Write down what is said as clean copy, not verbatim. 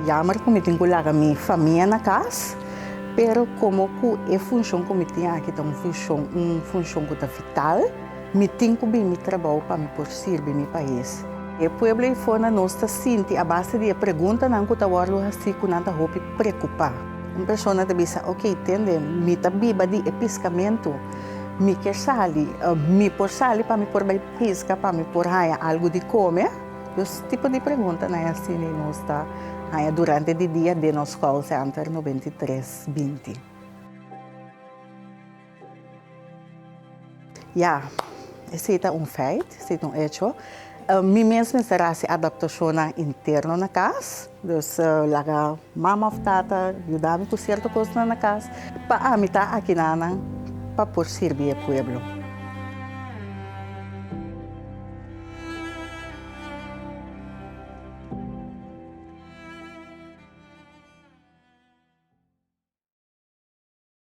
Jammer que me tenho que minha família na casa, pero como que a função que me tenho aqui é função que é vital, me tenho que me trabalho para me por servir meu país. E o povo e fora nós está sente a base de pergunta não que está guardando assim que não está roupa preocupar. Uma pessoa está dizendo, ok, entende, me está biba de pescamento, me quer sair, me por sair para me por pesca, para me por algo de comer. Esse tipo de pergunta não é assim nós está durante o dia de nosso call center 9320. Ja, esse é feito, esse é hecho. Mi mesmo será a adaptação interna na casa, então, lá mama ou tata ajudar-me com certa coisa na casa, para a mitad aqui para por servir o povo.